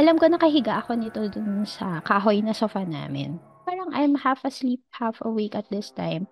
Alam ko nakahiga ako nito dun sa kahoy na sofa namin. Parang I'm half asleep, half awake at this time.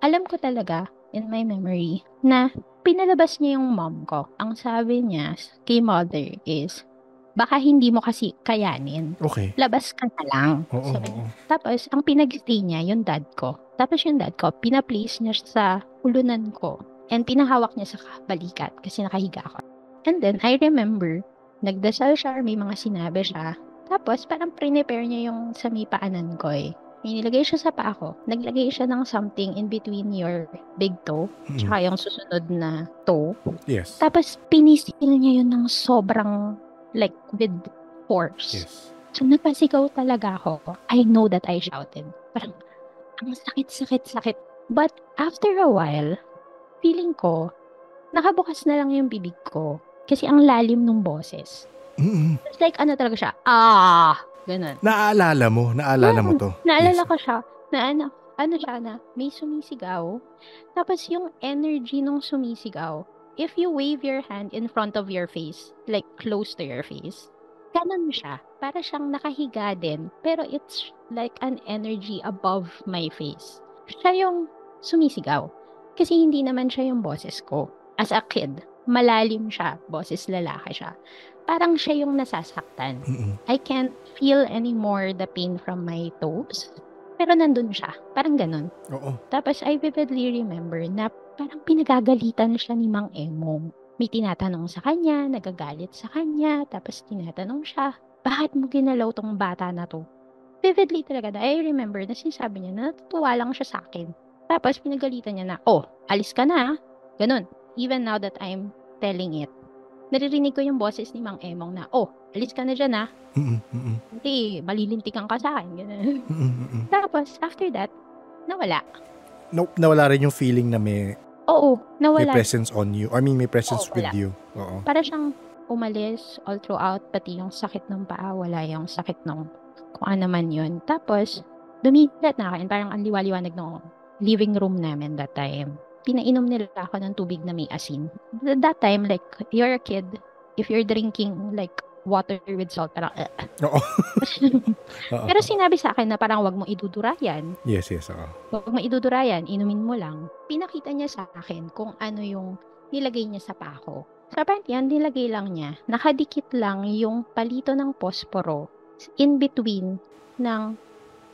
Alam ko talaga, in my memory, na pinalabas niya yung mom ko. Ang sabi niya kay mother is, baka hindi mo kasi kayanin. Okay. Labas ka na lang. Oo, Sabi niya. oo. Tapos, ang pinag-stay niya, yung dad ko. Tapos yung dad ko, pinaplace niya sa ulunan ko. And pinahawak niya sa balikat kasi nakahiga ako. And then, I remember, nagdasal siya, or may mga sinabi siya. Tapos, parang prepare niya yung sa may paanan ko eh. May nilagay siya sa paa ko. Naglagay siya ng something in between your big toe, Mm. tsaka yung susunod na toe. Yes. Tapos, pinisil niya yun ng sobrang, like, with force. Yes. So, nagpasigaw talaga ako. I know that I shouted. Parang, ang sakit, sakit, sakit. But, after a while, feeling ko, nakabukas na lang yung bibig ko. Kasi ang lalim ng boses. Mm. It's like, ano talaga siya, ah, ganun. Naalala mo 'to? Naalala Yes. ko siya, na ano siya na, may sumisigaw. Tapos yung energy nung sumisigaw, if you wave your hand in front of your face, like close to your face, ganun siya. Para siyang nakahiga din, pero it's like an energy above my face. Siya yung sumisigaw. Kasi hindi naman siya yung boses ko. As a kid, malalim siya, boses lalaki siya. Parang siya yung nasasaktan. Mm. I can't feel anymore the pain from my toes. Pero nandun siya. Parang ganun. Oo. Tapos I vividly remember na parang pinagagalitan siya ni Mang Emong. May tinatanong sa kanya, nagagalit sa kanya, tapos tinatanong siya, bakit mo ginalaw tong bata na to? Vividly talaga na I remember na sinasabi niya na natutuwa lang siya sa akin. Tapos pinagalitan niya na, oh, alis ka na. Ganun. Even now that I'm telling it, naririnig ko yung boses ni Mang Emong na, oh, alis ka na dyan ah. Mm, mm. Hindi, malilintikan ka sa akin. Ganun. Mm, mm. Tapos, after that, nawala. Nawala rin yung feeling na may Oo, nawala. presence on you. I mean, may Oo, presence with wala. you. Oo. Para siyang umalis all throughout, pati yung sakit ng paa, wala yung sakit ng kung ano man yun. Tapos, dumilat na ako and parang ang liwaliwanag ng living room namin that time. Pinainom nila ako ng tubig na may asin. That time, like, you're a kid, if you're drinking, like, water with salt, parang, Oo. Oo. Pero sinabi sa akin na parang wag mo idudurayan. Yes, yes. Oo. Wag mo idudurayan, inumin mo lang. Pinakita niya sa akin kung ano yung nilagay niya sa paa ko. So apparently, ang nilagay lang niya, nakadikit lang yung palito ng posporo in between ng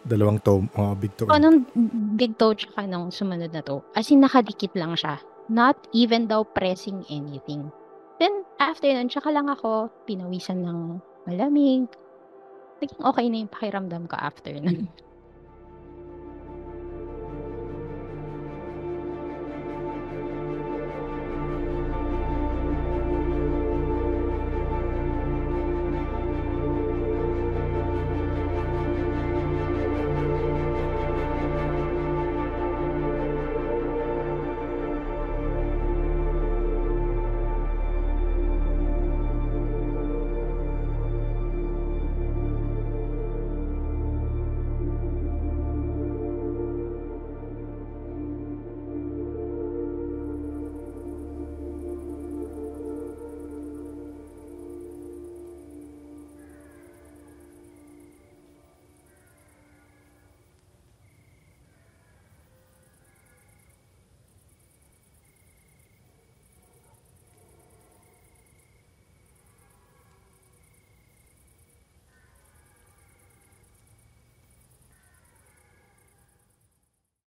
Dalawang toe, big toe. anong big toe tsaka ng sumunod na toe. As in, nakadikit lang siya. Not even daw pressing anything. Then, after nun, tsaka lang ako pinawisan ng malamig. Naging okay na yung pakiramdam ko after nun.